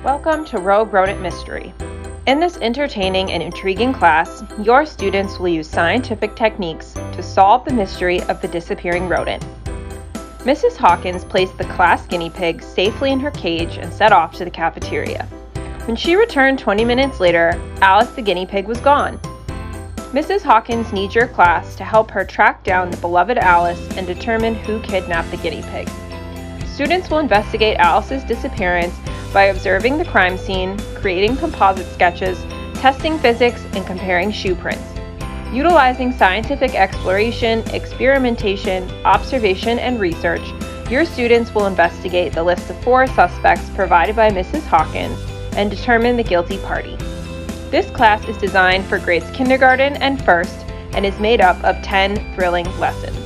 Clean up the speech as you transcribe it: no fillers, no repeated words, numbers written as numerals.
Welcome to Rogue Rodent Mystery. In this entertaining and intriguing class, your students will use scientific techniques to solve the mystery of the disappearing rodent. Mrs. Hawkins placed the class guinea pig safely in her cage and set off to the cafeteria. When she returned 20 minutes later, Alice the guinea pig was gone. Mrs. Hawkins needs your class to help her track down the beloved Alice and determine who kidnapped the guinea pig. Students will investigate Alice's disappearance by observing the crime scene, creating composite sketches, testing physics, and comparing shoe prints. Utilizing scientific exploration, experimentation, observation, and research, your students will investigate the list of 4 suspects provided by Mrs. Hawkins and determine the guilty party. This class is designed for grades kindergarten and first and is made up of 10 thrilling lessons.